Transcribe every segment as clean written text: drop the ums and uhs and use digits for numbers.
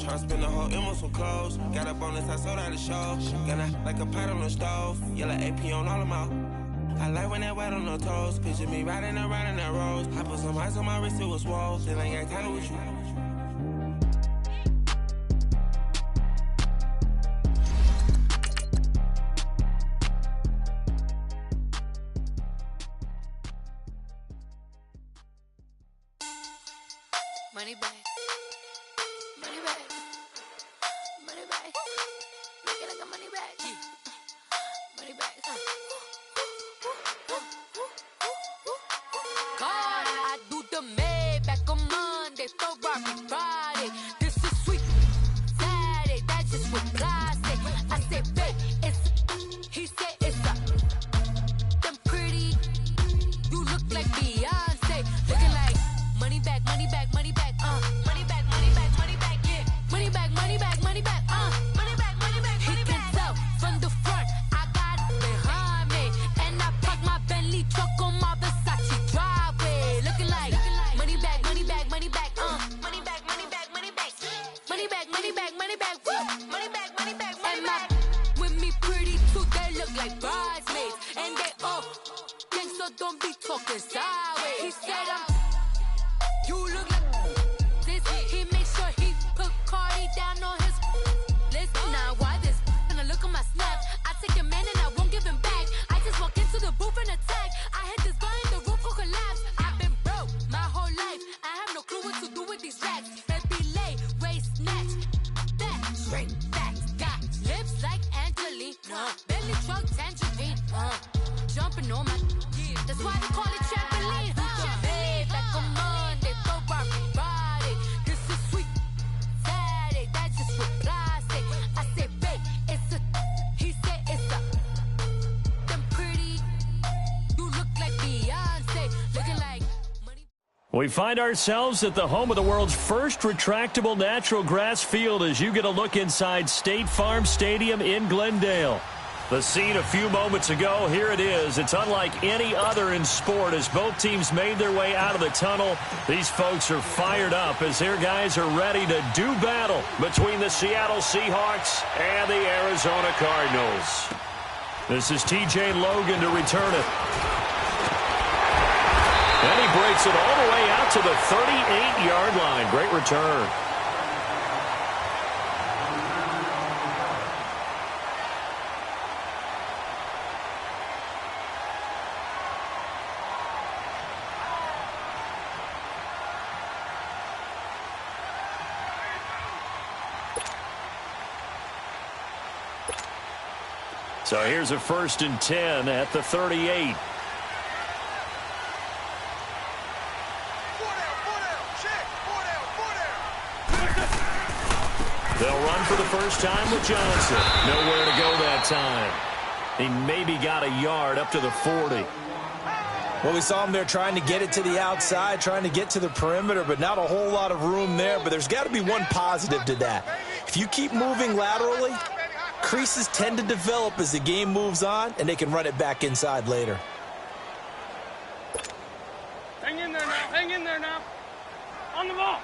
Try to spend the whole M on some clothes. Got a bonus, I sold out the show. Gonna like a pot on the stove. Yellow AP on all of my. I like when that wet on the toes. Picture me riding around in that rose. I put some ice on my wrist, it was swole. Still ain't got time with you. Money back. Money back. Money back. Make it like a money back. Money back. God, I do the Maybach on Monday, Ferrari Friday. This is sweet Saturday. That's just what I say. I say, babe, it's. He said it's a. Them pretty. You look like Beyonce. Looking like money back, money back, money back. Money back, money back, money back, yeah. Money back, money back, money back, money back, money back, money back. He can tell from the front, I got it behind me. And I park my Bentley truck on my Versace driveway. Looking like money back, money back, money back, money back, money back, money back. Money back, money back, money back, woo. Money back, money back, money back. With me pretty too, they look like bridesmaids. And they all think so, don't be talking sideways. He said you look like this. He make sure he put Cardi down on his list. Now why this? When I look at my snap, I take a man and I won't give him back. I just walk into the booth and attack. I hit this guy in the roof will collapse. I've been broke my whole life. I have no clue what to do with these racks. Baby lay, waist snatch, that straight facts. Got lips like Angelina, belly truck tangerine. Jumping on my, that's why they call it trampoline. Back on Monday, Ferrari Friday. This is sweet Saturday. That's just what I say. I say, babe, it's a. He said it's a. Them pretty. You look like Beyonce. Looking like money. We find ourselves at the home of the world's first retractable natural grass field as you get a look inside State Farm Stadium in Glendale. The scene a few moments ago, here it is. It's unlike any other in sport as both teams made their way out of the tunnel. These folks are fired up as their guys are ready to do battle between the Seattle Seahawks and the Arizona Cardinals. This is TJ Logan to return it. And he breaks it all the way out to the 38-yard line. Great return. So here's a 1st and 10 at the 38. They'll run for the first time with Johnson. Nowhere to go that time. He maybe got a yard up to the 40. Well, we saw him there trying to get it to the outside, trying to get to the perimeter, but not a whole lot of room there. But there's got to be one positive to that. If you keep moving laterally, creases tend to develop as the game moves on, and they can run it back inside later. Hang in there now. Hang in there now. On the ball.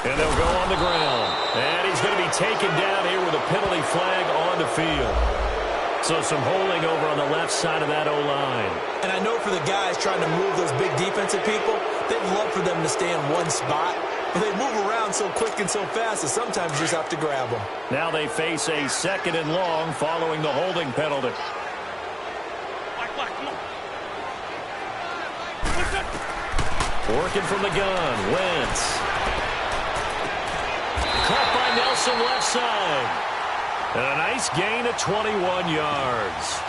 And they'll go on the ground. And he's going to be taken down here with a penalty flag on the field. So some holding over on the left side of that O-line. And I know for the guys trying to move those big defensive people, they'd love for them to stay in one spot. But they move around so quick and so fast that sometimes you just have to grab them. Now they face a 2nd and long following the holding penalty. Working from the gun, Wentz. Caught by Nelson left side. And a nice gain of 21 yards.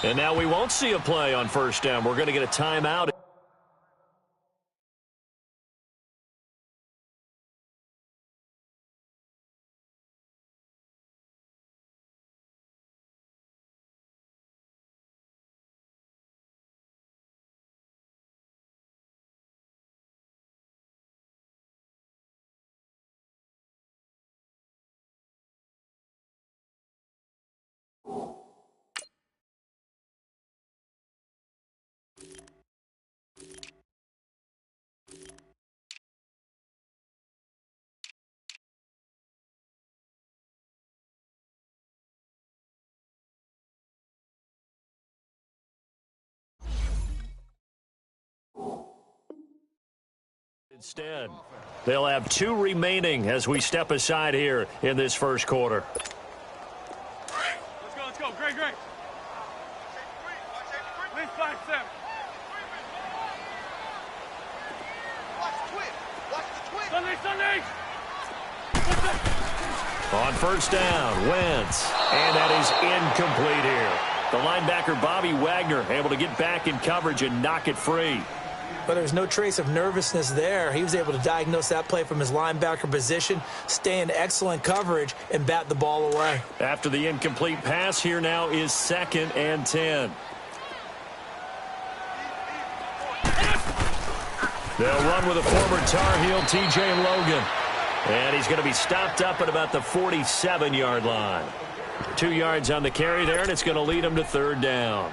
And now we won't see a play on 1st down. We're going to get a timeout. Instead, they'll have 2 remaining as we step aside here in this first quarter. Let's go. Great. Lead 5-7. Sunday. On first down, Wentz. And that is incomplete here. The linebacker, Bobby Wagner, able to get back in coverage and knock it free. But there's no trace of nervousness there. He was able to diagnose that play from his linebacker position, stay in excellent coverage, and bat the ball away. After the incomplete pass, here now is 2nd and 10. They'll run with a former Tar Heel, T.J. Logan. And he's going to be stopped up at about the 47-yard line. 2 yards on the carry there, and it's going to lead him to 3rd down.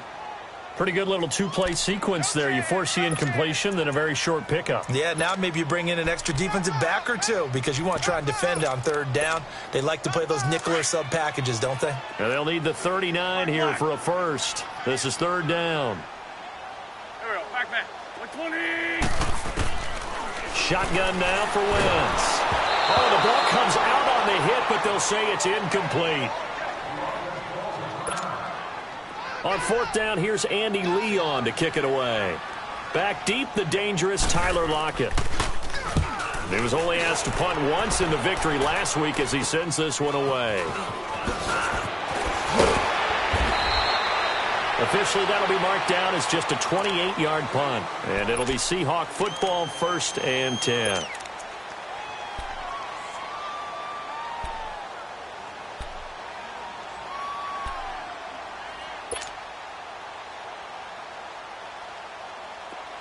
Pretty good little 2-play sequence there. You force the incompletion, then a very short pickup. Yeah, now maybe you bring in an extra defensive back or 2 because you want to try and defend on 3rd down. They like to play those nickel or sub packages, don't they? And they'll need the 39 here for a first. This is 3rd down. There we go. Back. 120. Shotgun now for Wentz. Oh, the ball comes out on the hit, but they'll say it's incomplete. On 4th down, here's Andy Leon to kick it away. Back deep, the dangerous Tyler Lockett. He was only asked to punt once in the victory last week as he sends this one away. Officially, that'll be marked down as just a 28-yard punt. And it'll be Seahawk football, 1st and 10.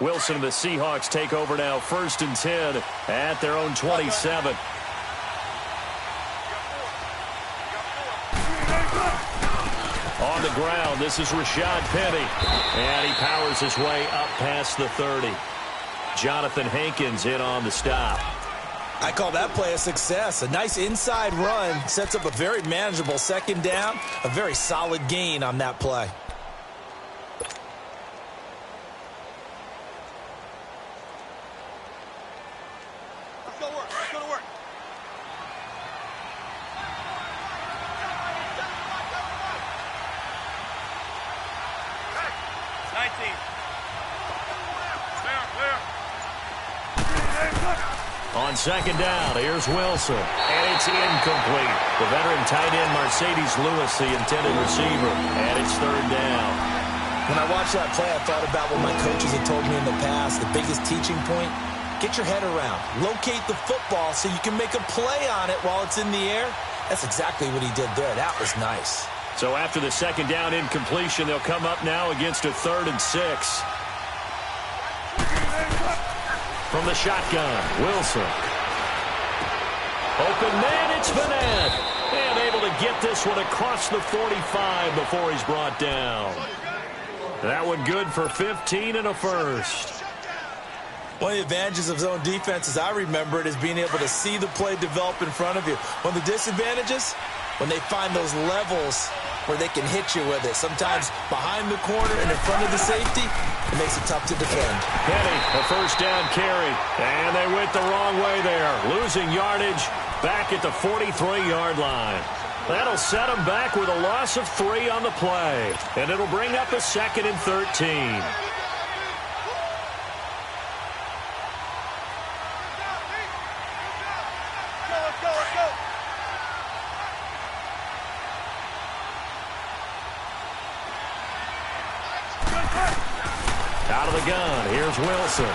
Wilson and the Seahawks take over now, 1st and 10 at their own 27. On the ground, this is Rashad Penny. And he powers his way up past the 30. Jonathan Hankins in on the stop. I call that play a success. A nice inside run sets up a very manageable 2nd down. A very solid gain on that play. Let's go to work. On 2nd down, here's Wilson. And it's incomplete. The veteran tight end, Mercedes Lewis, the intended receiver. And it's 3rd down. When I watched that play, I thought about what my coaches had told me in the past. The biggest teaching point, get your head around. Locate the football so you can make a play on it while it's in the air. That's exactly what he did there. That was nice. So after the 2nd down incompletion, they'll come up now against a 3rd and 6. From the shotgun, Wilson. Open man, it's Vanette. And able to get this one across the 45 before he's brought down. That one good for 15 and a first. One of the advantages of zone defense, as I remember it, is being able to see the play develop in front of you. One of the disadvantages, when they find those levels where they can hit you with it. Sometimes behind the corner and in front of the safety, it makes it tough to defend. Penny, a 1st down carry. And they went the wrong way there. Losing yardage back at the 43-yard line. That'll set them back with a loss of 3 on the play. And it'll bring up a 2nd and 13. Out of the gun, here's Wilson.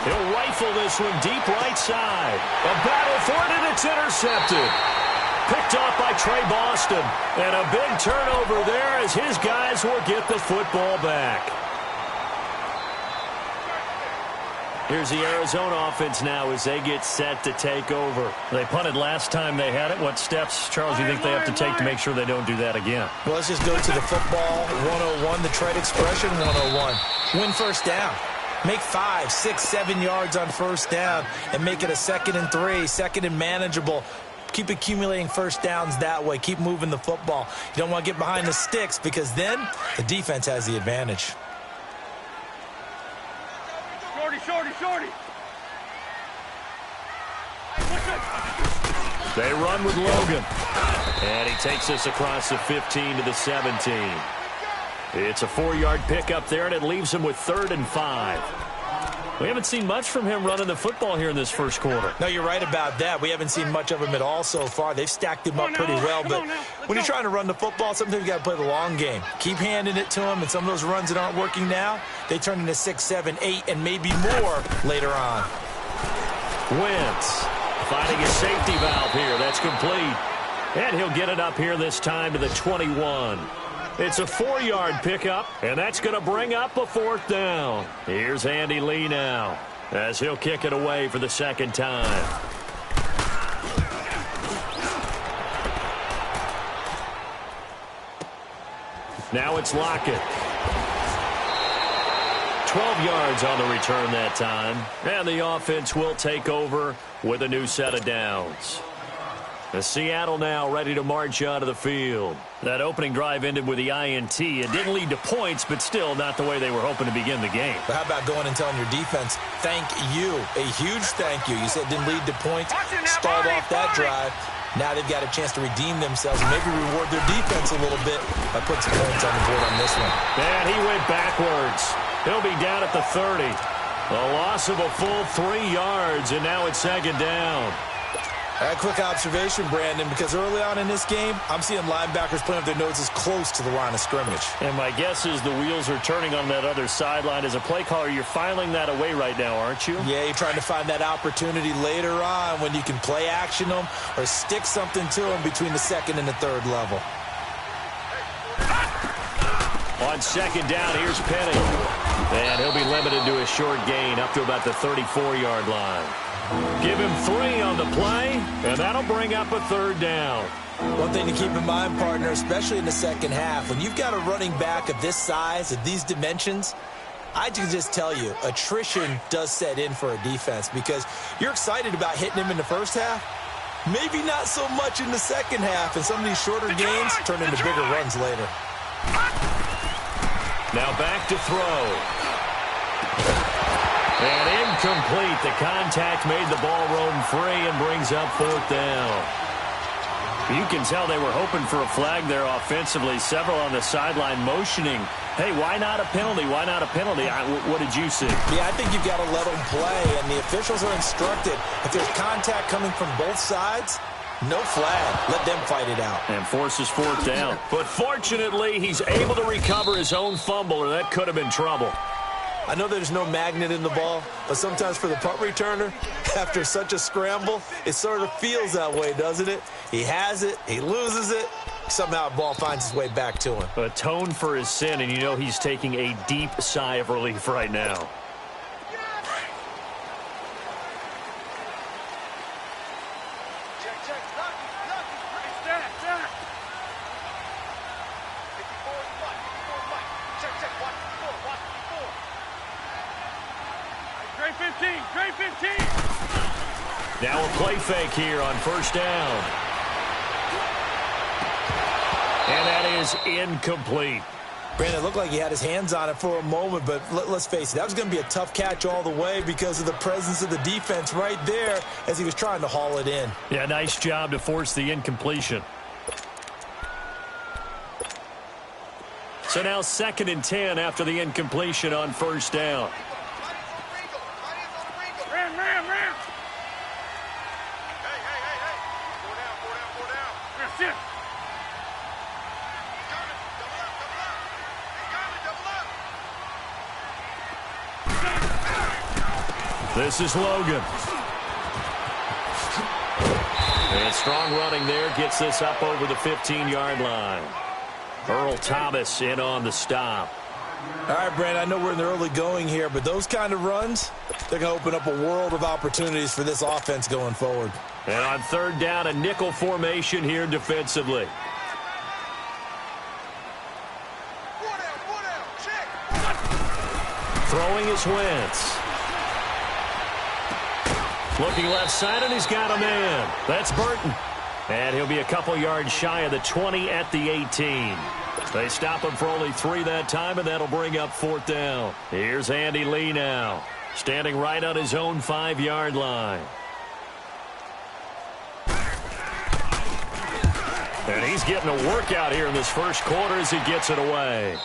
He'll rifle this one deep right side. A battle for it, and it's intercepted. Picked off by Trey Boston. And a big turnover there as his guys will get the football back. Here's the Arizona offense now as they get set to take over. They punted last time they had it. What steps, Charles, do you think they have to take to make sure they don't do that again? Well, let's just go to the football 101, the trade expression 101. Win 1st down. Make 5, 6, 7 yards on 1st down and make it a 2nd and 3, 2nd and manageable. Keep accumulating 1st downs that way. Keep moving the football. You don't want to get behind the sticks because then the defense has the advantage. Shorty. They run with Logan. And he takes us across the 15 to the 17. It's a 4-yard pickup there, and it leaves him with 3rd and 5. We haven't seen much from him running the football here in this first quarter. No, you're right about that. We haven't seen much of him at all so far. They've stacked him up pretty well. But when you're trying to run the football, sometimes you got to play the long game. Keep handing it to him, and some of those runs that aren't working now, they turn into 6, 7, 8, and maybe more later on. Wentz finding a safety valve here. That's complete. And he'll get it up here this time to the 21. It's a 4-yard pickup, and that's going to bring up a 4th down. Here's Andy Lee now, as he'll kick it away for the 2nd time. Now it's Lockett. 12 yards on the return that time, and the offense will take over with a new set of downs. The Seattle now ready to march out of the field. That opening drive ended with the INT. It didn't lead to points, but still not the way they were hoping to begin the game. But how about going and telling your defense, thank you, a huge thank you. You said it didn't lead to points, stalled off that drive. Now they've got a chance to redeem themselves and maybe reward their defense a little bit by putting some points on the board on this one. And he went backwards. He'll be down at the 30. A loss of a full 3 yards, and now it's 2nd down. A quick observation, Brandon, because early on in this game, I'm seeing linebackers playing with their noses close to the line of scrimmage. And my guess is the wheels are turning on that other sideline. As a play caller, you're filing that away right now, aren't you? Yeah, you're trying to find that opportunity later on when you can play action them or stick something to them between the 2nd and the 3rd level. On 2nd down, here's Penny. And he'll be limited to a short gain up to about the 34-yard line. Give him 3 on the play, and that'll bring up a 3rd down. One thing to keep in mind, partner, especially in the second half, when you've got a running back of this size, of these dimensions, I can just tell you, attrition does set in for a defense because you're excited about hitting him in the first half, maybe not so much in the second half, and some of these shorter gains turn into bigger runs later. Now back to throw. And incomplete. The contact made the ball roam free and brings up 4th down. You can tell they were hoping for a flag there offensively. Several on the sideline motioning. Hey, why not a penalty? Why not a penalty? What did you see? Yeah, I think you've got to let them play, and the officials are instructed. If there's contact coming from both sides, no flag. Let them fight it out. And forces 4th down. But fortunately, he's able to recover his own fumble, or that could have been trouble. I know there's no magnet in the ball, but sometimes for the punt returner, after such a scramble, it sort of feels that way, doesn't it? He has it, he loses it, somehow the ball finds its way back to him. Atone for his sin, and you know he's taking a deep sigh of relief right now. Now a play fake here on 1st down. And that is incomplete. Brandon, it looked like he had his hands on it for a moment, but let's face it, that was going to be a tough catch all the way because of the presence of the defense right there as he was trying to haul it in. Yeah, nice job to force the incompletion. So now 2nd and 10 after the incompletion on 1st down. This is Logan. And strong running there gets this up over the 15-yard line. Earl Thomas in on the stop. All right, Brandon, I know we're in the early going here, but those kind of runs, they're going to open up a world of opportunities for this offense going forward. And on 3rd down, a nickel formation here defensively. Throwing is Wentz. Looking left side, and he's got a man. That's Burton. And he'll be a couple yards shy of the 20 at the 18. They stop him for only 3 that time, and that'll bring up 4th down. Here's Andy Lee now, standing right on his own 5-yard line. And he's getting a workout here in this first quarter as he gets it away.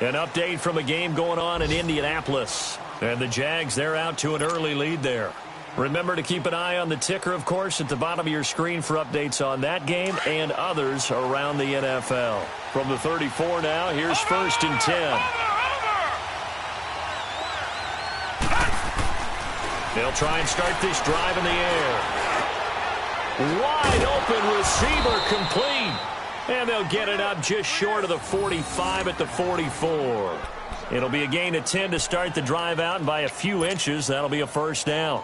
An update from a game going on in Indianapolis. And the Jags, they're out to an early lead there. Remember to keep an eye on the ticker, of course, at the bottom of your screen for updates on that game and others around the NFL. From the 34 now, here's 1st and 10. They'll try and start this drive in the air. Wide open receiver complete. And they'll get it up just short of the 45 at the 44. It'll be a gain of 10 to start the drive out, and by a few inches, that'll be a first down.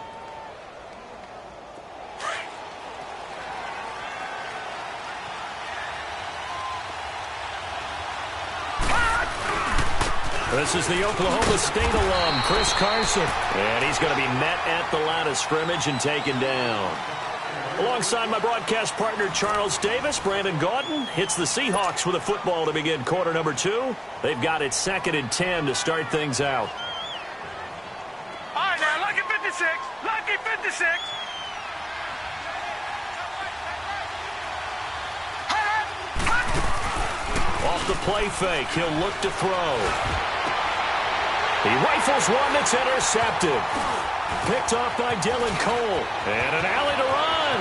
This is the Oklahoma State alum, Chris Carson. And he's going to be met at the line of scrimmage and taken down. Alongside my broadcast partner, Charles Davis, Brandon Gaudin hits the Seahawks with a football to begin quarter number 2. They've got it 2nd and 10 to start things out. All right, now, lucky 56. Lucky 56. Off the play fake, he'll look to throw. He rifles one that's intercepted. Picked off by Dylan Cole. And an alley to run.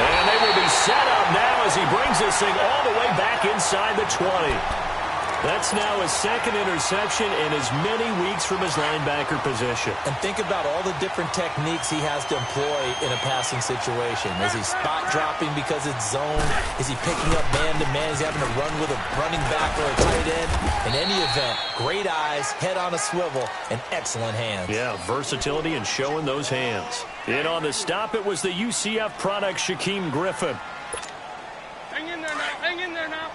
And they will be set up now as he brings this thing all the way back inside the 20. That's now his 2nd interception in as many weeks from his linebacker position. And think about all the different techniques he has to employ in a passing situation. Is he spot dropping because it's zone? Is he picking up man-to-man? Is he having to run with a running back or a tight end? In any event, great eyes, head on a swivel, and excellent hands. Yeah, versatility and showing those hands. In on the stop, it was the UCF product, Shaquem Griffin. Hang in there now. Hang in there now.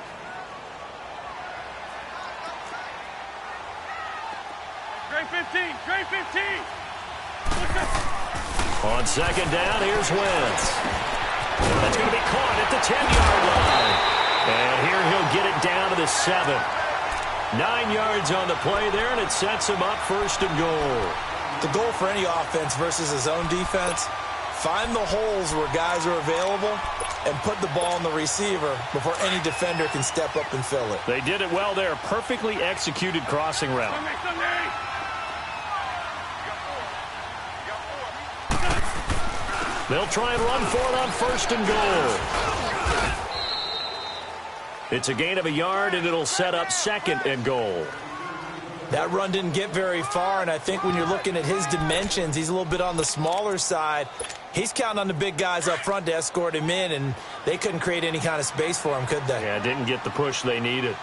Trey 15. Trey 15. On 2nd down, here's Wentz. That's going to be caught at the 10-yard line. And here he'll get it down to the 7. 9 yards on the play there, and it sets him up 1st and goal. The goal for any offense versus his own defense, find the holes where guys are available and put the ball on the receiver before any defender can step up and fill it. They did it well there. Perfectly executed crossing route. They'll try and run for it on 1st and goal. It's a gain of a yard, and it'll set up 2nd and goal. That run didn't get very far, and I think when you're looking at his dimensions, he's a little bit on the smaller side. He's counting on the big guys up front to escort him in, and they couldn't create any kind of space for him, could they? Yeah, didn't get the push they needed.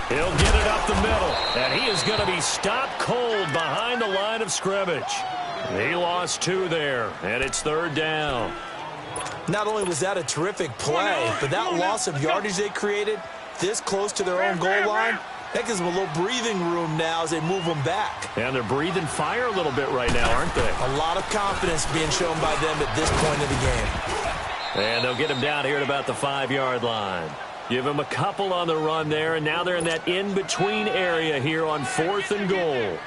He'll get it up the middle, and he is going to be stopped cold behind the line of scrimmage. He lost 2 there, and it's 3rd down. Not only was that a terrific play, but that loss of yardage they created this close to their own goal line, that gives them a little breathing room now as they move them back. And they're breathing fire a little bit right now, aren't they? A lot of confidence being shown by them at this point of the game. And they'll get him down here at about the 5-yard line. Give him a couple on the run there, and now they're in that in-between area here on 4th and goal.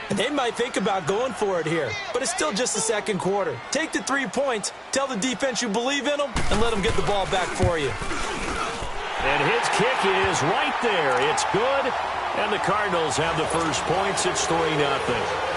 And they might think about going for it here, but it's still just the 2nd quarter. Take the 3 points, tell the defense you believe in them, and let them get the ball back for you. And his kick is right there. It's good, and the Cardinals have the first points. It's 3-0.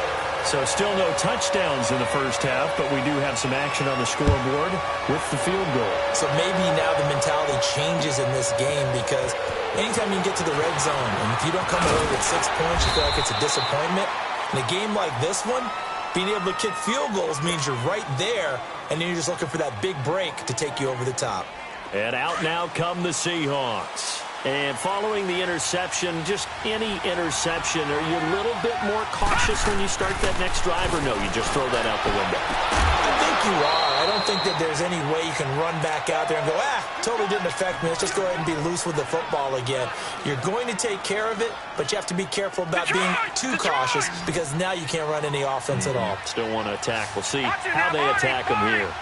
So still no touchdowns in the first half, but we do have some action on the scoreboard with the field goal. So maybe now the mentality changes in this game, because anytime you get to the red zone, and if you don't come away with 6 points, you feel like it's a disappointment. In a game like this one, being able to kick field goals means you're right there, and then you're just looking for that big break to take you over the top. And out now come the Seahawks. And following the interception, just any interception, are you a little bit more cautious when you start that next drive, or no, you just throw that out the window? I think you are. I don't think that there's any way you can run back out there and go, totally didn't affect me. Let's just go ahead and be loose with the football again. You're going to take care of it, but you have to be careful about being too cautious, because now you can't run any offense at all. Still want to attack. We'll see how they attack them here.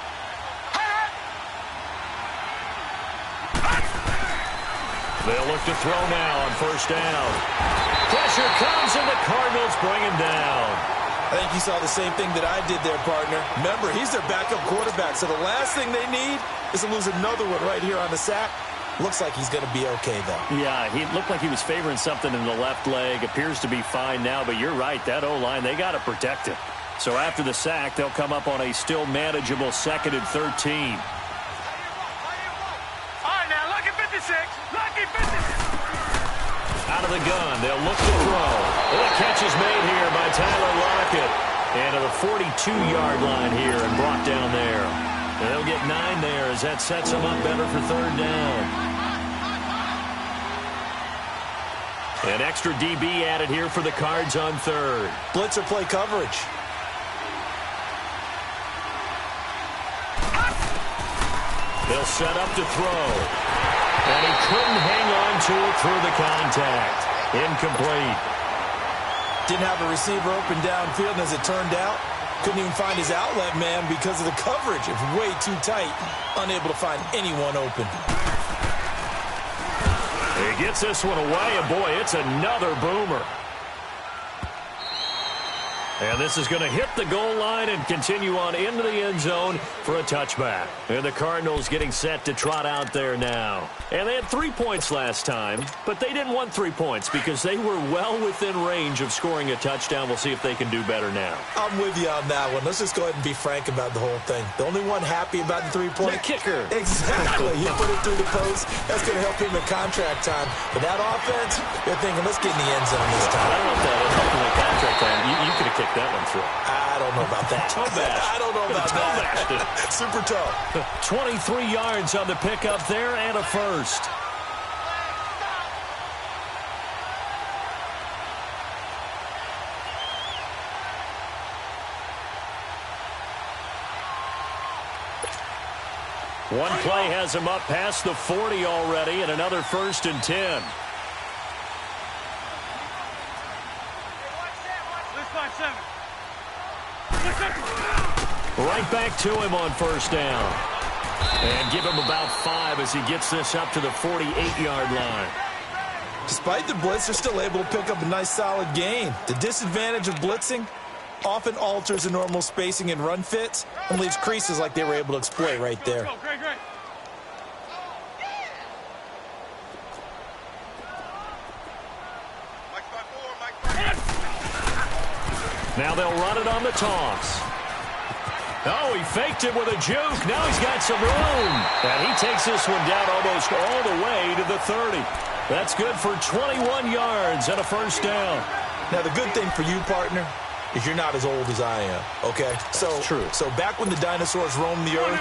They'll look to throw now on 1st down. Pressure comes, and the Cardinals bring him down. I think you saw the same thing that I did there, partner. Remember, he's their backup quarterback, so the last thing they need is to lose another one right here on the sack. Looks like he's going to be okay, though. Yeah, he looked like he was favoring something in the left leg. Appears to be fine now, but you're right. That O-line, they got to protect it. So after the sack, they'll come up on a still manageable 2nd and 13. All right, now, lucky 56. Lucky 56. Out of the gun, they'll look to throw. The catch is made here by Tyler Lockett. And to the 42-yard line here and brought down there. And they'll get 9 there as that sets them up better for 3rd down. An extra DB added here for the Cards on 3rd. Blitzer play coverage. They'll set up to throw. And he couldn't hang on to it through the contact. Incomplete. Didn't have a receiver open downfield, and as it turned out, couldn't even find his outlet man because of the coverage. It's way too tight. Unable to find anyone open. He gets this one away, and boy, it's another boomer. And this is going to hit the goal line and continue on into the end zone for a touchback. And the Cardinals getting set to trot out there now. And they had 3 points last time, but they didn't want 3 points because they were well within range of scoring a touchdown. We'll see if they can do better now. I'm with you on that one. Let's just go ahead and be frank about the whole thing. The only one happy about the 3-point? The kicker. Exactly. He put it through the post. That's going to help him in contract time. But that offense, they're thinking, let's get in the end zone this time. I don't know if that would help in the contract time. You could have kicked that one through. I don't know about that. I don't know about that. Super tough. 23 yards on the pickup there and a first. One play has him up past the 40 already, and another 1st and 10. Right back to him on 1st down. And give him about 5 as he gets this up to the 48-yard line. Despite the blitz, they're still able to pick up a nice solid gain. The disadvantage of blitzing often alters the normal spacing and run fits and leaves creases like they were able to exploit right there. Great. Now they'll run it on the toss. Oh, he faked it with a juke. Now he's got some room. And he takes this one down almost all the way to the 30. That's good for 21 yards and a 1st down. Now, the good thing for you, partner, is you're not as old as I am, okay? That's true. So back when the dinosaurs roamed the earth,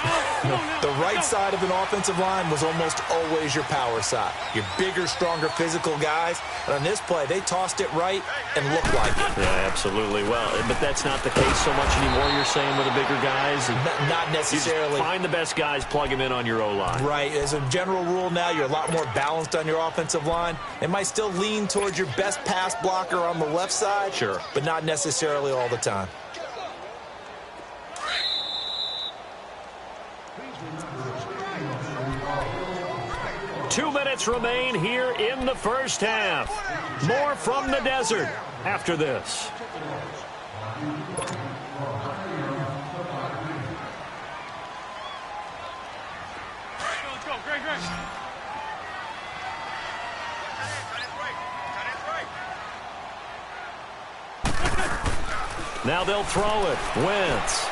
the right side of an offensive line was almost always your power side. Your bigger, stronger physical guys. And on this play, they tossed it right and looked like it. Yeah, absolutely. Well, but that's not the case so much anymore, you're saying, with the bigger guys? Not necessarily. You just find the best guys, plug them in on your O-line. Right. As a general rule now, you're a lot more balanced on your offensive line. It might still lean towards your best pass blocker on the left side. Sure. But not necessarily all the time. Two minutes remain here in the 1st half. More from the desert after this. Let's go. Great. Now they'll throw it. Wentz.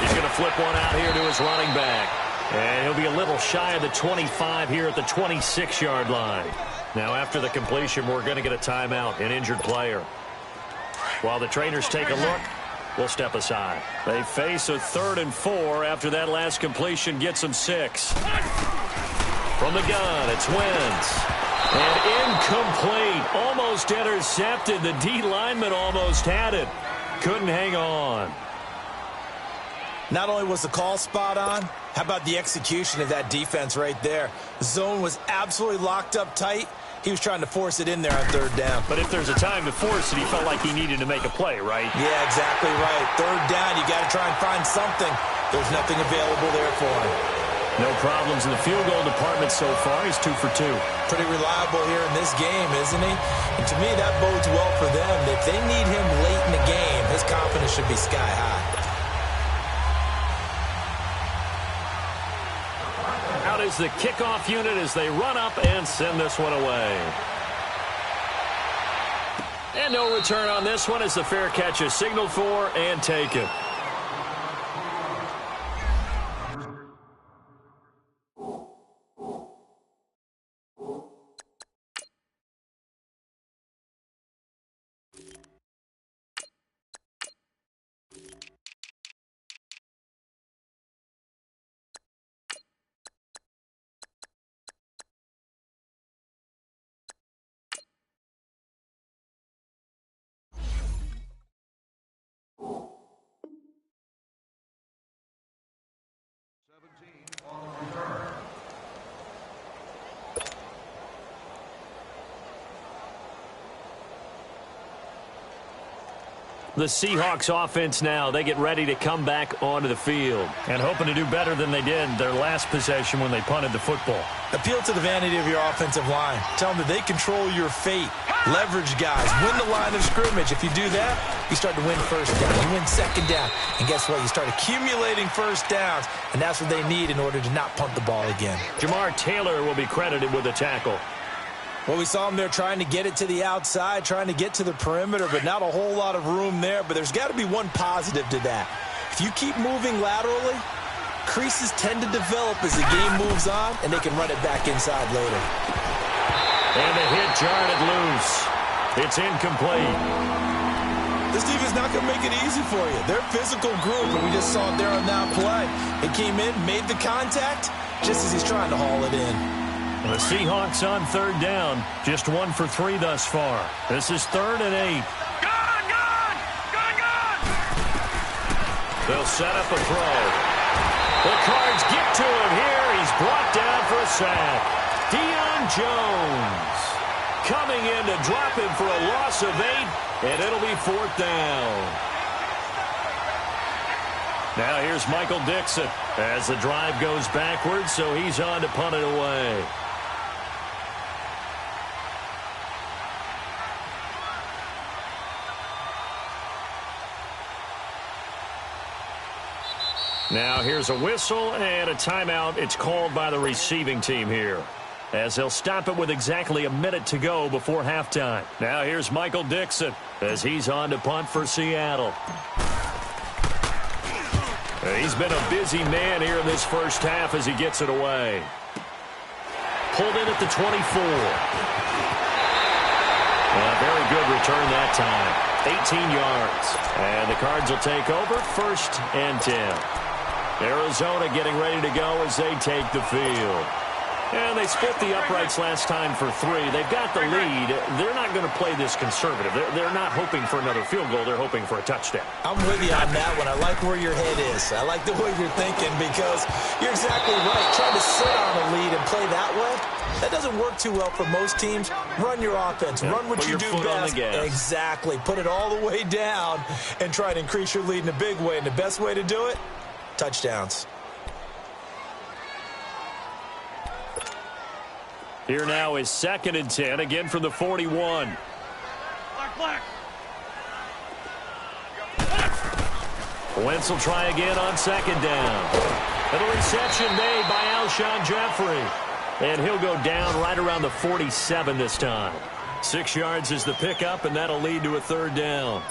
He's going to flip one out here to his running back. And he'll be a little shy of the 25 here at the 26-yard line. Now after the completion, we're going to get a timeout, an injured player. While the trainers take a look, we'll step aside. They face a 3rd and 4 after that last completion gets them 6. From the gun, it's Wentz. And incomplete. Almost intercepted. The D lineman almost had it. Couldn't hang on. Not only was the call spot on, how about the execution of that defense right there? The zone was absolutely locked up tight. He was trying to force it in there on 3rd down. But if there's a time to force it, he felt like he needed to make a play, right? Yeah, exactly right. 3rd down, you got to try and find something. There's nothing available there for him. No problems in the field goal department so far. He's 2 for 2. Pretty reliable here in this game, isn't he? And to me, that bodes well for them. If they need him late in the game, his confidence should be sky high. Out is the kickoff unit as they run up and send this one away. And no return on this one as the fair catch is signaled for and taken. The Seahawks offense now, they get ready to come back onto the field and hoping to do better than they did their last possession when they punted the football. Appeal to the vanity of your offensive line. Tell them that they control your fate. Leverage guys. Win the line of scrimmage. If you do that, you start to win first down. You win second down. And guess what? You start accumulating first downs, and that's what they need in order to not punt the ball again. Jamar Taylor will be credited with a tackle. Well, we saw him there trying to get it to the outside, trying to get to the perimeter, but not a whole lot of room there. But there's got to be one positive to that. If you keep moving laterally, creases tend to develop as the game moves on, and they can run it back inside later. And the hit jarred it loose. It's incomplete. This defense not going to make it easy for you. They're a physical group, and we just saw it there on that play. They came in, made the contact, just as he's trying to haul it in. The Seahawks on third down, just 1 for 3 thus far. This is 3rd and 8. Gone! They'll set up a throw. The Cards get to him here. He's brought down for a sack. Deion Jones coming in to drop him for a loss of 8, and it'll be 4th down. Now here's Michael Dixon as the drive goes backwards, so he's on to punt it away. Now here's a whistle and a timeout. It's called by the receiving team here, as they'll stop it with exactly a minute to go before halftime. Now here's Michael Dixon as he's on to punt for Seattle. He's been a busy man here in this first half as he gets it away. Pulled in at the 24. A very good return that time. 18 yards. And the Cards will take over 1st and 10. Arizona getting ready to go as they take the field. And they split the uprights last time for 3. They've got the lead. They're not going to play this conservative. They're not hoping for another field goal. They're hoping for a touchdown. I'm with you on that one. I like where your head is. I like the way you're thinking because you're exactly right. Trying to sit on a lead and play that way, that doesn't work too well for most teams. Run your offense. Run what you do best. Exactly. Put it all the way down and try to increase your lead in a big way. And the best way to do it, touchdowns. Here now is 2nd and 10, again from the 41. Black. Wentz will try again on 2nd down. And a reception made by Alshon Jeffrey. And he'll go down right around the 47 this time. 6 yards is the pickup, and that'll lead to a 3rd down.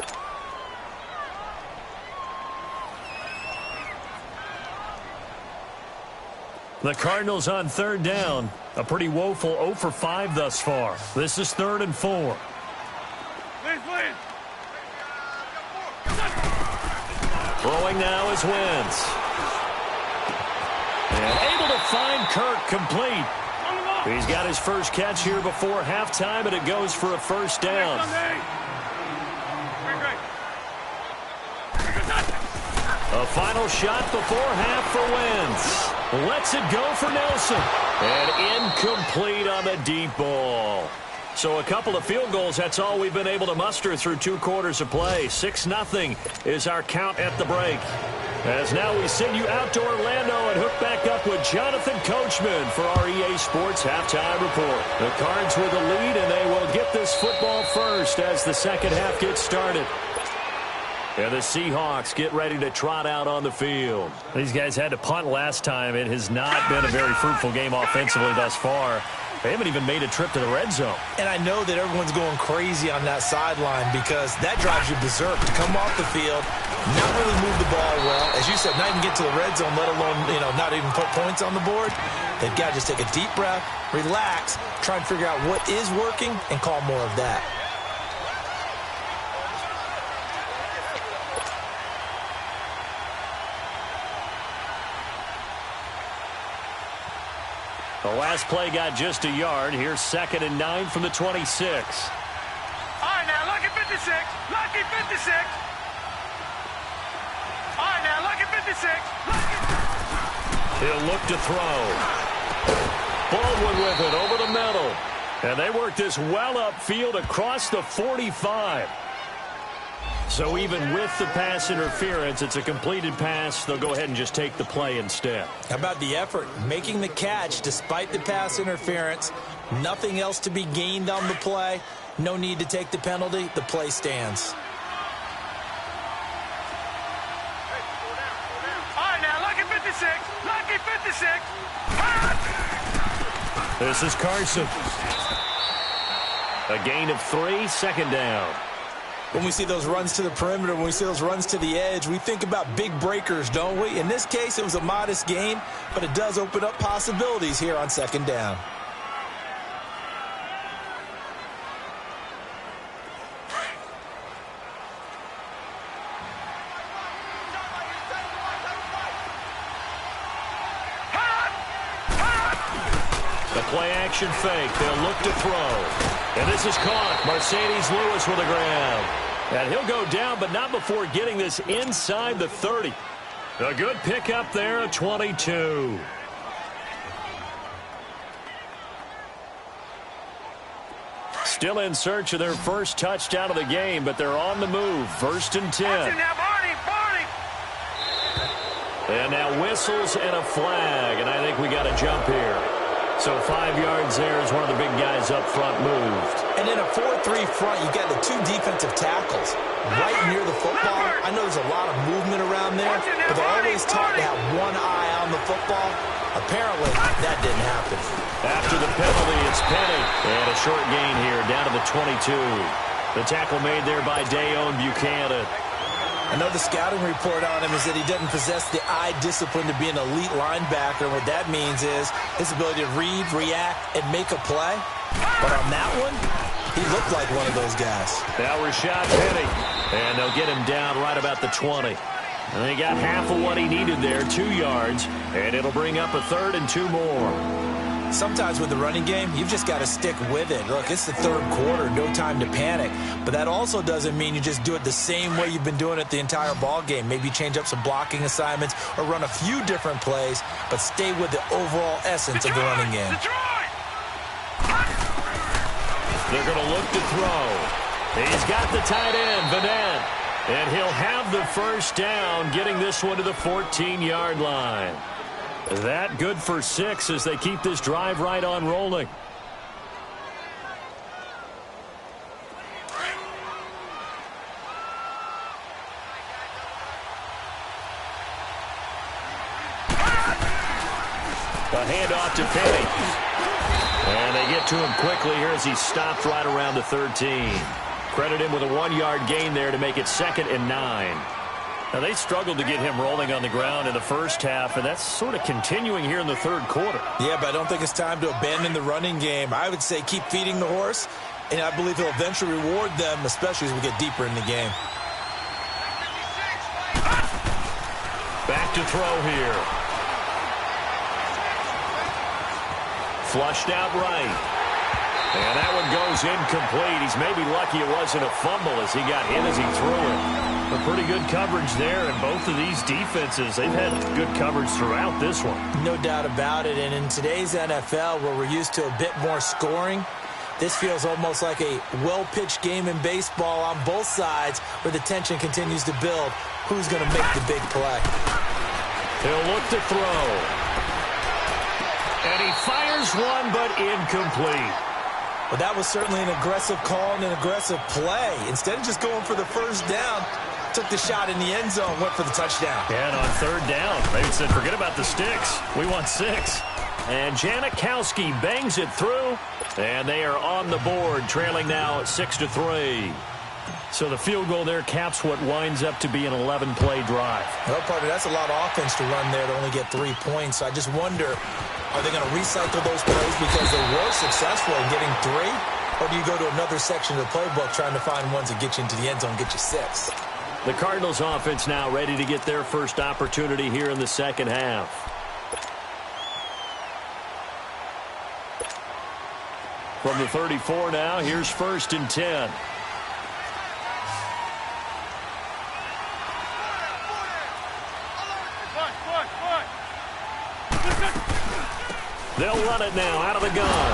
The Cardinals on 3rd down. A pretty woeful 0 for 5 thus far. This is 3rd and 4. Please. Throwing now is Wentz. And able to find Kirk complete. He's got his first catch here before halftime, and it goes for a 1st down. A final shot before half for Wentz. Lets it go for Nelson. And incomplete on the deep ball. So a couple of field goals, that's all we've been able to muster through 2 quarters of play. 6-0 is our count at the break. As now we send you out to Orlando and hook back up with Jonathan Coachman for our EA Sports Halftime Report. The Cards with the lead, and they will get this football first as the second half gets started. And the Seahawks get ready to trot out on the field. These guys had to punt last time. It has not been a very fruitful game offensively thus far. They haven't even made a trip to the red zone. And I know that everyone's going crazy on that sideline because that drives you berserk to come off the field, not really move the ball well. As you said, not even get to the red zone, let alone, not even put points on the board. They've got to just take a deep breath, relax, try and figure out what is working, and call more of that. The last play got just a yard. Here's 2nd and 9 from the 26. All right, now, lucky 56. Lucky 56. All right, now, lucky 56. He'll look to throw. Baldwin with it over the middle. And they work this well upfield across the 45. So even with the pass interference, it's a completed pass. They'll go ahead and just take the play instead. How about the effort? Making the catch despite the pass interference. Nothing else to be gained on the play. No need to take the penalty. The play stands. All right, now, lucky 56. Lucky 56. This is Carson. A gain of 3, 2nd down. When we see those runs to the perimeter, when we see those runs to the edge, we think about big breakers, don't we? In this case, it was a modest gain, but it does open up possibilities here on 2nd down. The play-action fake. They'll look to throw. And this is caught. Mercedes Lewis with the ground. And he'll go down, but not before getting this inside the 30. A good pickup there at 22. Still in search of their first touchdown of the game, but they're on the move. 1st and 10. Now, Barney. And now whistles and a flag, and I think we got a jump here. So 5 yards there as one of the big guys up front moved. And in a 4-3 front, you got the 2 defensive tackles right near the football. I know there's a lot of movement around there, but they're always taught to have one eye on the football. Apparently, that didn't happen. After the penalty, it's Penny. And a short gain here, down to the 22. The tackle made there by Dayon Buchanan. I know the scouting report on him is that he doesn't possess the eye discipline to be an elite linebacker. What that means is his ability to read, react, and make a play. But on that one, he looked like one of those guys. Now Rashad Penny. And they'll get him down right about the 20. And they got half of what he needed there, 2 yards. And it'll bring up a 3rd and 2 more. Sometimes with the running game, you've just got to stick with it. Look, it's the 3rd quarter, no time to panic. But that also doesn't mean you just do it the same way you've been doing it the entire ball game. Maybe change up some blocking assignments or run a few different plays, but stay with the overall essence of the running game. They're going to look to throw. He's got the tight end, Vanette. And he'll have the first down, getting this one to the 14-yard line. That good for 6 as they keep this drive right on rolling. A handoff to Penny. And they get to him quickly here as he stopped right around the 13. Credit him with a 1-yard gain there to make it 2nd and 9. Now, they struggled to get him rolling on the ground in the first half, and that's sort of continuing here in the 3rd quarter. Yeah, but I don't think it's time to abandon the running game. I would say keep feeding the horse, and I believe he'll eventually reward them, especially as we get deeper in the game. Back to throw here. Flushed out right. And that one goes incomplete. He's maybe lucky it wasn't a fumble as he got hit as he threw it. A pretty good coverage there, and both of these defenses, they've had good coverage throughout this one. No doubt about it, and in today's NFL, where we're used to a bit more scoring, this feels almost like a well-pitched game in baseball on both sides where the tension continues to build. Who's going to make the big play? He'll look to throw. And he fires one, but incomplete. Well, that was certainly an aggressive call and an aggressive play. Instead of just going for the first down, took the shot in the end zone, went for the touchdown. And on third down, they said, forget about the sticks. We want 6. And Janikowski bangs it through, and they are on the board, trailing now at 6-3. So the field goal there caps what winds up to be an 11-play drive. Well, partner, that's a lot of offense to run there to only get 3 points. So I just wonder, are they going to recycle those plays because they were successful in getting 3? Or do you go to another section of the playbook trying to find ones that get you into the end zone, get you 6? The Cardinals offense now ready to get their first opportunity here in the second half. From the 34 now, here's 1st and 10. They'll run it now out of the gun.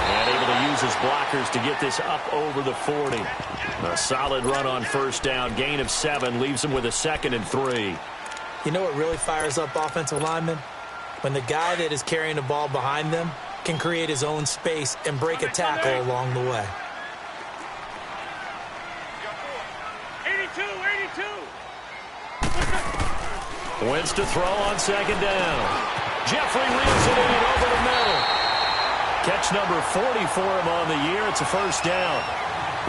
And able to use his blockers to get this up over the 40. A solid run on first down. Gain of 7 leaves him with a 2nd and 3. You know what really fires up offensive linemen? When the guy that is carrying the ball behind them can create his own space and break a tackle along the way. 82. Wentz to throw on 2nd down. Jeffrey reels it in over the middle. Catch number 40 for him on the year. It's a first down.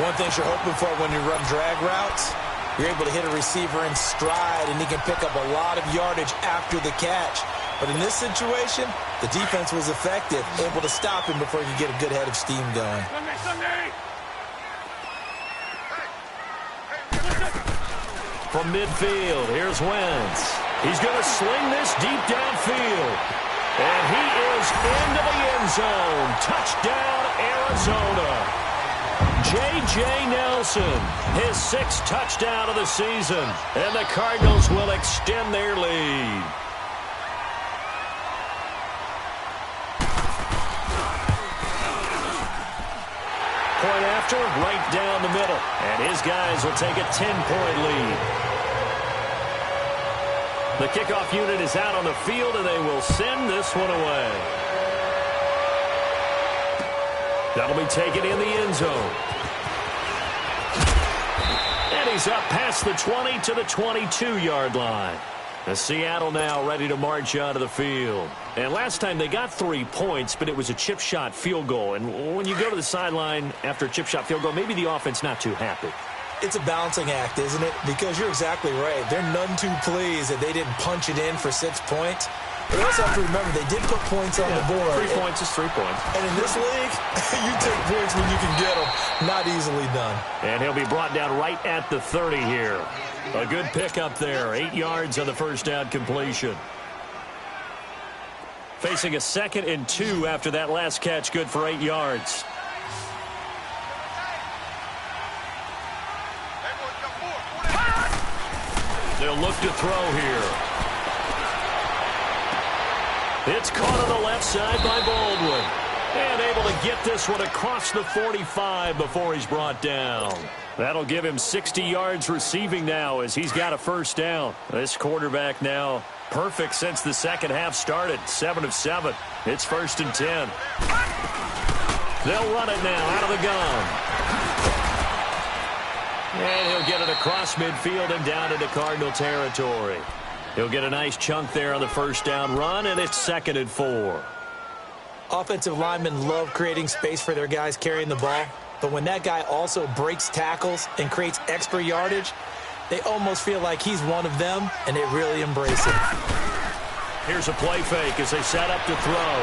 One thing you're hoping for when you run drag routes, you're able to hit a receiver in stride, and he can pick up a lot of yardage after the catch. But in this situation, the defense was effective, able to stop him before he could get a good head of steam going. Sunday. From midfield, here's Wentz. He's going to sling this deep downfield. And he is into the end zone. Touchdown, Arizona. J.J. Nelson, his 6th touchdown of the season. And the Cardinals will extend their lead. Point after, right down the middle. And his guys will take a 10-point lead. The kickoff unit is out on the field, and they will send this one away. That'll be taken in the end zone. And he's up past the 20 to the 22-yard line. As Seattle now ready to march onto the field. And last time they got 3 points, but it was a chip shot field goal. And when you go to the sideline after a chip shot field goal, maybe the offense not too happy. It's a balancing act, isn't it? Because you're exactly right. They're none too pleased that they didn't punch it in for 6 points. But you also have to remember they did put points on the board. 3 points is 3 points. And in this league, you take points when you can get them. Not easily done. And he'll be brought down right at the 30 here. A good pickup there. 8 yards on the first down completion. Facing a 2nd and 2 after that last catch. Good for 8 yards. They'll look to throw here. It's caught on the left side by Baldwin. And able to get this one across the 45 before he's brought down. That'll give him 60 yards receiving now as he's got a first down. This quarterback now perfect since the second half started. 7 of 7. It's 1st and 10. They'll run it now out of the gun. And he'll get it across midfield and down into Cardinal territory. He'll get a nice chunk there on the first down run, and it's 2nd and 4. Offensive linemen love creating space for their guys carrying the ball, but when that guy also breaks tackles and creates extra yardage, they almost feel like he's one of them, and they really embrace it. Here's a play fake as they set up to throw.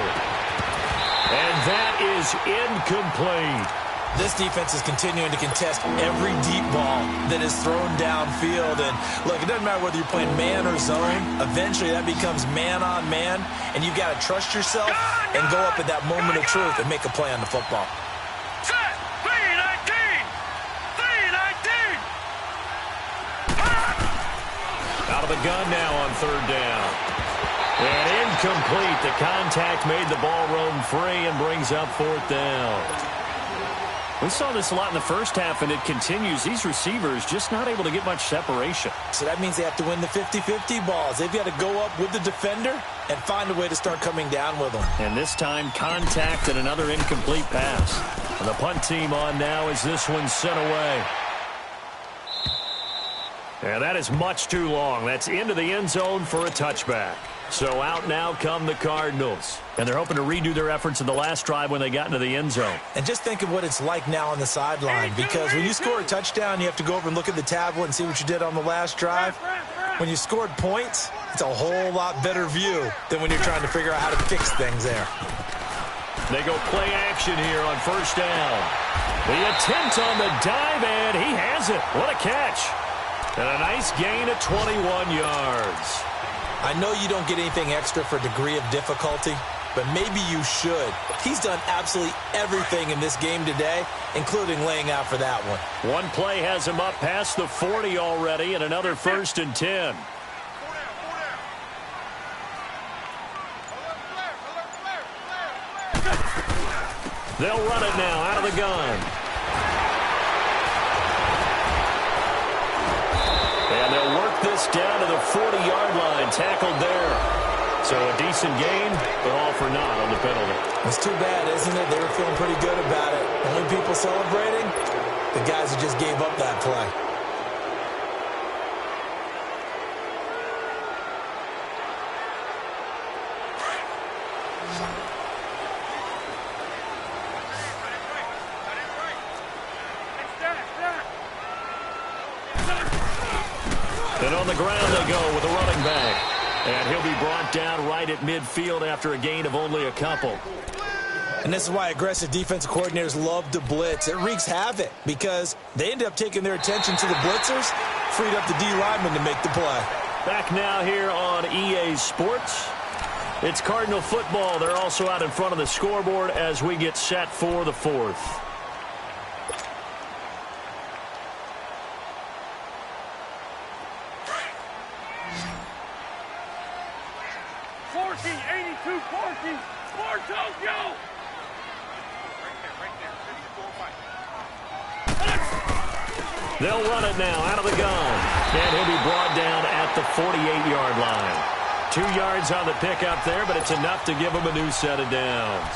And that is incomplete. This defense is continuing to contest every deep ball that is thrown downfield. And, look, it doesn't matter whether you're playing man or zone. Eventually, that becomes man-on-man, and you've got to trust yourself and go up at that moment of truth and make a play on the football. Set. 3-19. Out of the gun now on third down. And incomplete. The contact made the ball roam free and brings up 4th down. We saw this a lot in the first half, and it continues. These receivers just not able to get much separation. So that means they have to win the 50-50 balls. They've got to go up with the defender and find a way to start coming down with them. And this time, contact and another incomplete pass. And the punt team on now as this one's sent away. And that is much too long. That's into the end zone for a touchback. So out now come the Cardinals. And they're hoping to redo their efforts in the last drive when they got into the end zone. And just think of what it's like now on the sideline, because when you score a touchdown, you have to go over and look at the tablet and see what you did on the last drive. When you scored points, it's a whole lot better view than when you're trying to figure out how to fix things there. They go play action here on first down. The attempt on the dive, and he has it. What a catch. And a nice gain of 21 yards. I know you don't get anything extra for degree of difficulty, but maybe you should. He's done absolutely everything in this game today, including laying out for that one. One play has him up past the 40 already, and another 1st and 10. They'll run it now out of the gun. And they'll work this down to the 40-yard line, tackled there. So a decent gain, but all for naught on the penalty. It's too bad, isn't it? They were feeling pretty good about it. Only people celebrating, the guys who just gave up that play. And on the ground they go with a running back. And he'll be brought down right at midfield after a gain of only a couple. And this is why aggressive defensive coordinators love to blitz. It wreaks havoc because they end up taking their attention to the blitzers, freed up the D lineman to make the play. Back now here on EA Sports. It's Cardinal football. They're also out in front of the scoreboard as we get set for the 4th. They'll run it now out of the gun. And he'll be brought down at the 48-yard line. 2 yards on the pickup there, but it's enough to give him a new set of downs.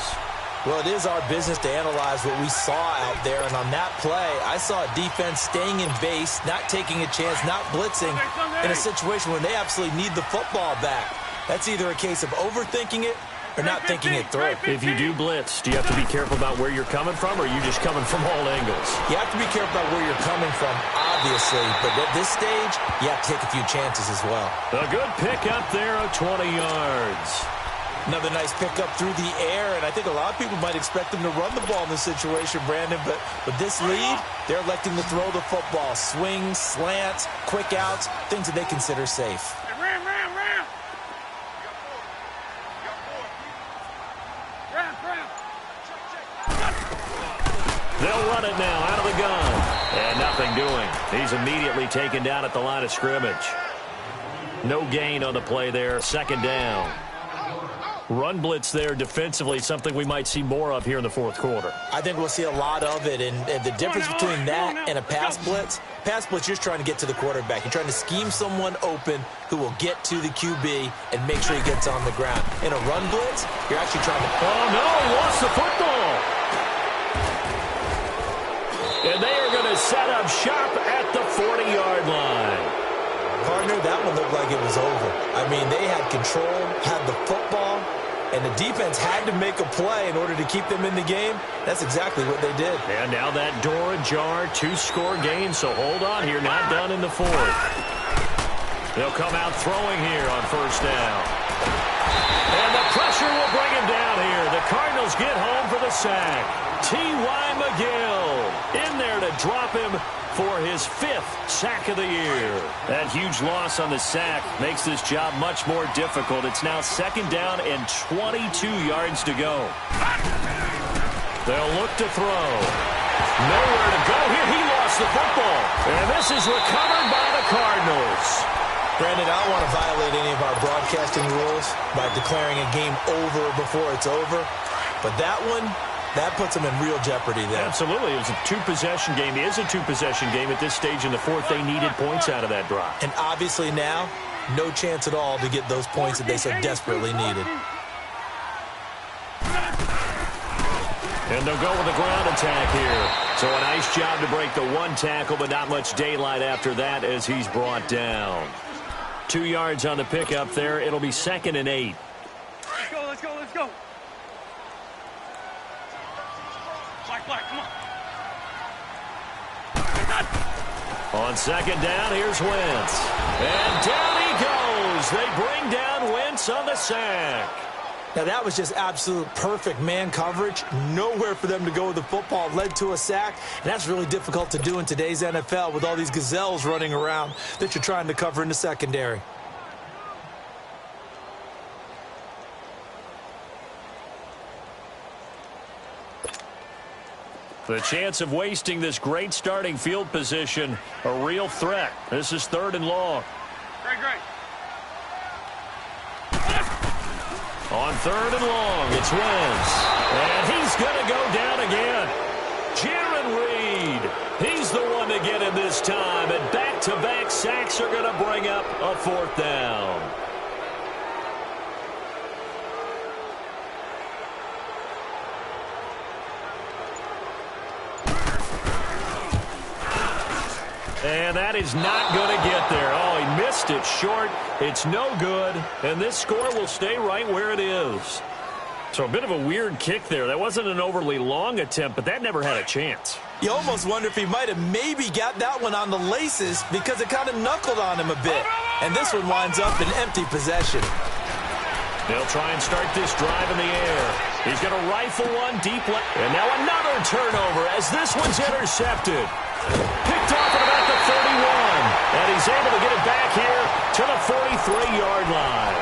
Well, it is our business to analyze what we saw out there. And on that play, I saw a defense staying in base, not taking a chance, not blitzing in a situation where they absolutely need the football back. That's either a case of overthinking it or not thinking it through. If you do blitz, do you have to be careful about where you're coming from, or are you just coming from all angles? You have to be careful about where you're coming from, obviously. But at this stage, you have to take a few chances as well. A good pickup there of 20 yards. Another nice pickup through the air, and I think a lot of people might expect them to run the ball in this situation, Brandon. But with this lead, they're electing to throw the football. Swings, slants, quick outs, things that they consider safe. They'll run it now out of the gun. And nothing doing. He's immediately taken down at the line of scrimmage. No gain on the play there. 2nd down. Run blitz there defensively, something we might see more of here in the 4th quarter. I think we'll see a lot of it, and the difference between that and a pass blitz, you're just trying to get to the quarterback. You're trying to scheme someone open who will get to the QB and make sure he gets on the ground. In a run blitz, you're actually trying to... Oh, no, lost the football. And they are going to set up shop at the 40-yard line. Partner, that one looked like it was over. I mean, they had control, had the football, and the defense had to make a play in order to keep them in the game. That's exactly what they did. And now that door ajar, 2-score game, so hold on here, not done in the 4th. They'll come out throwing here on first down. And the pressure will bring him down here. The Cardinals get home for the sack. T.Y. McGill in there to drop him for his 5th sack of the year. That huge loss on the sack makes this job much more difficult. It's now 2nd down and 22 yards to go. They'll look to throw. Nowhere to go here. He lost the football. And this is recovered by the Cardinals. Brandon, I don't want to violate any of our broadcasting rules by declaring a game over before it's over. But that one, That puts them in real jeopardy there. Absolutely. It was a two-possession game. It is a two-possession game at this stage in the fourth. They needed points out of that drive. And obviously now, no chance at all to get those points that they so desperately needed. And they'll go with a ground attack here. So a nice job to break the one tackle, but not much daylight after that as he's brought down. 2 yards on the pickup there. It'll be 2nd and 8. Let's go, let's go, let's go. Black, come on. On 2nd down, here's Wentz. And down he goes. They bring down Wentz on the sack. Now, that was just absolute perfect man coverage. Nowhere for them to go with the football. Led to a sack. And that's really difficult to do in today's NFL with all these gazelles running around that you're trying to cover in the secondary. The chance of wasting this great starting field position, a real threat. This is 3rd and long. Great. On 3rd and long, it's Wentz. And he's going to go down again. Jaron Reed, he's the one to get him this time. And back-to-back sacks are going to bring up a 4th down. And that is not going to get there. Oh, he missed it short. It's no good. And this score will stay right where it is. So a bit of a weird kick there. That wasn't an overly long attempt, but that never had a chance. You almost wonder if he might have maybe got that one on the laces because it kind of knuckled on him a bit. And this one winds up in empty possession. They'll try and start this drive in the air. He's going to rifle one deep left. And now another turnover as this one's intercepted. Picked off at about the 31. And he's able to get it back here to the 43-yard line.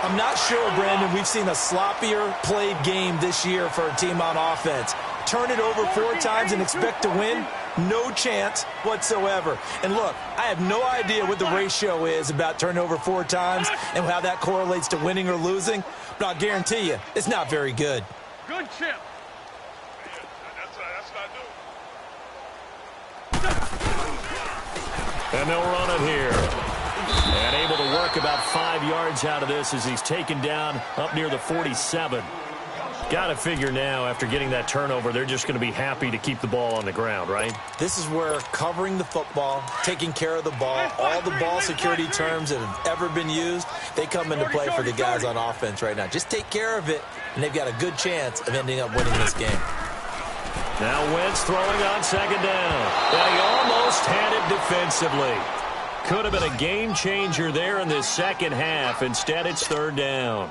I'm not sure, Brandon, we've seen a sloppier played game this year for a team on offense. Turn it over 4 times and expect to win? No chance whatsoever. And look, I have no idea what the ratio is about turning over 4 times and how that correlates to winning or losing, but I'll guarantee you, it's not very good. Good chip. And they'll run it here. And able to work about 5 yards out of this as he's taken down up near the 47. Got to figure now, after getting that turnover, they're just going to be happy to keep the ball on the ground, right? This is where covering the football, taking care of the ball, all the ball security terms that have ever been used, they come into play for the guys on offense right now. Just take care of it, and they've got a good chance of ending up winning this game. Now Wentz throwing on 2nd down. And he almost had it defensively. Could have been a game changer there in this second half. Instead, it's 3rd down.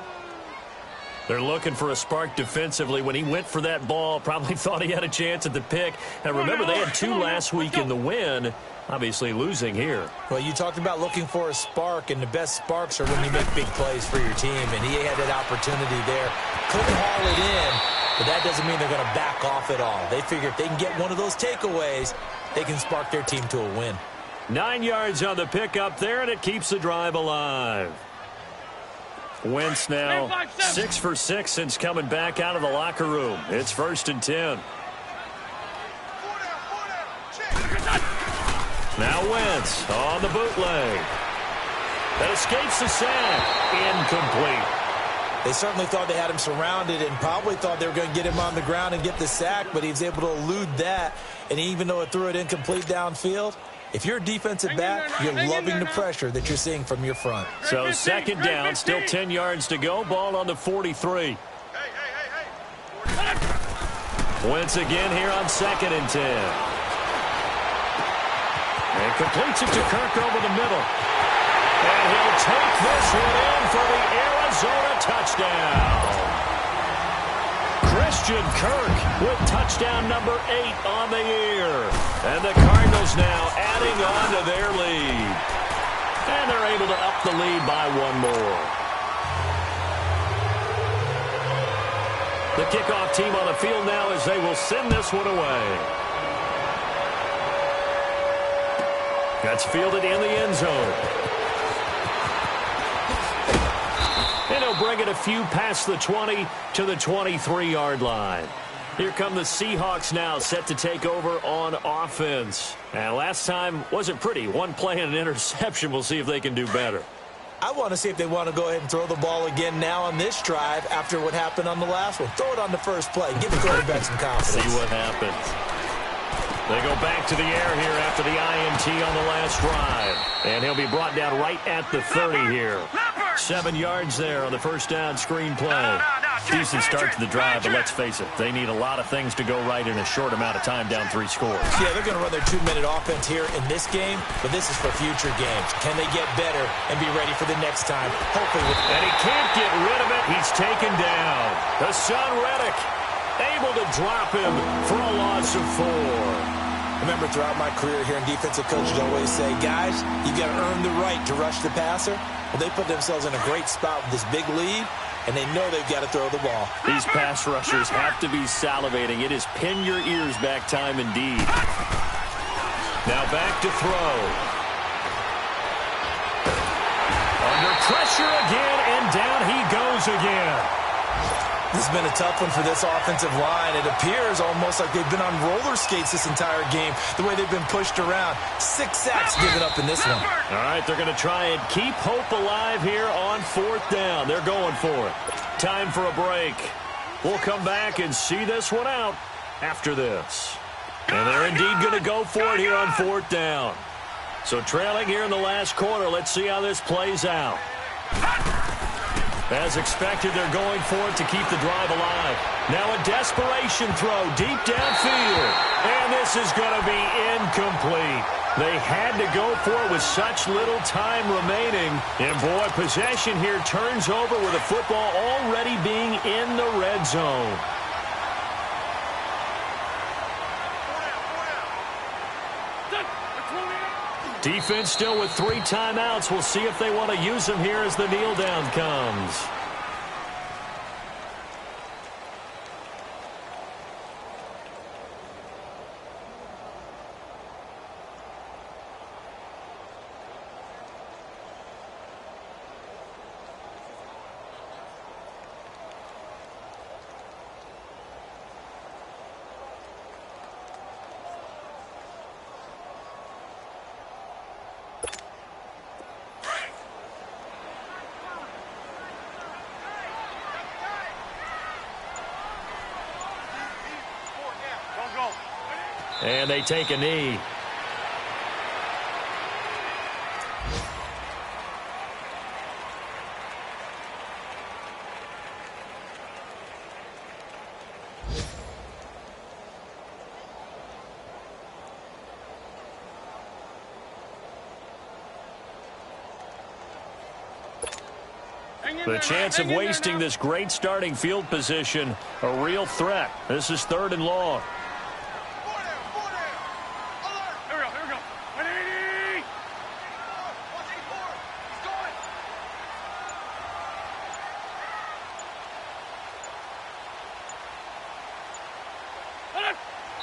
They're looking for a spark defensively. When he went for that ball, probably thought he had a chance at the pick. And remember, they had 2 last week in the win. Obviously losing here. Well, you talked about looking for a spark, and the best sparks are when you make big plays for your team. And he had that opportunity there. Couldn't haul it in. But that doesn't mean they're going to back off at all. They figure if they can get one of those takeaways, they can spark their team to a win. 9 yards on the pickup there, and it keeps the drive alive. Wentz now 6 for 6 since coming back out of the locker room. It's 1st and 10. Now Wentz on the bootleg. That escapes the sack. Incomplete. They certainly thought they had him surrounded and probably thought they were going to get him on the ground and get the sack, but he was able to elude that. And even though it threw it incomplete downfield, if you're a defensive back, you're loving the pressure that you're seeing from your front. So 2nd down, still 10 yards to go. Ball on the 43. Wentz again here on 2nd and 10. And completes it to Kirk over the middle. And he'll take this one in for the Arizona touchdown. Christian Kirk with touchdown number 8 on the year. And the Cardinals now adding on to their lead. And they're able to up the lead by 1 more. The kickoff team on the field now as they will send this one away. That's fielded in the end zone. And he'll bring it a few past the 20 to the 23-yard line. Here come the Seahawks now, set to take over on offense. And last time wasn't pretty. One play and an interception. We'll see if they can do better. I want to see if they want to go ahead and throw the ball again now on this drive after what happened on the last one. Throw it on the first play. Give the quarterback some confidence. See what happens. They go back to the air here after the INT on the last drive. And he'll be brought down right at the 30 here. 7 yards there on the first down screen play. Decent start to the drive, but let's face it, they need a lot of things to go right in a short amount of time, down 3 scores. Yeah, they're going to run their 2-minute offense here in this game, but this is for future games. Can they get better and be ready for the next time? Hopefully. And he can't get rid of it. He's taken down. Hassan Reddick able to drop him for a loss of 4. Remember, throughout my career here in defensive coaches always say, guys, you got to earn the right to rush the passer. Well, they put themselves in a great spot with this big lead, and they know they've got to throw the ball. These pass rushers have to be salivating. It is pin your ears back time indeed. Now back to throw. Under pressure again, and down he goes again. This has been a tough one for this offensive line. It appears almost like they've been on roller skates this entire game, the way they've been pushed around. 6 sacks given up in this one. All right, they're going to try and keep hope alive here on 4th down. They're going for it. Time for a break. We'll come back and see this one out after this. And they're indeed going to go for it here on 4th down. So trailing here in the last quarter, let's see how this plays out. As expected, they're going for it to keep the drive alive. Now a desperation throw deep downfield. And this is going to be incomplete. They had to go for it with such little time remaining. And boy, possession here turns over with the football already being in the red zone. Defense still with 3 timeouts. We'll see if they want to use them here as the kneel down comes. And they take a knee. The chance of wasting this great starting field position, a real threat. This is 3rd and long.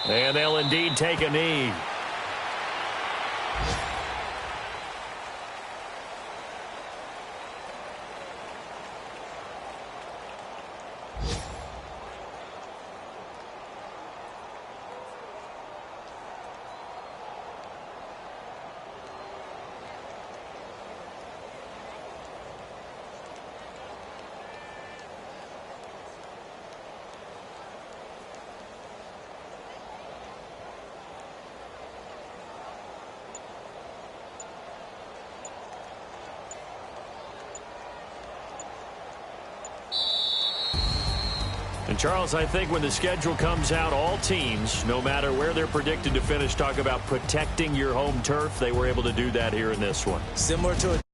And they'll indeed take a knee. And Charles, I think when the schedule comes out, all teams, no matter where they're predicted to finish, talk about protecting your home turf. They were able to do that here in this one. Similar to a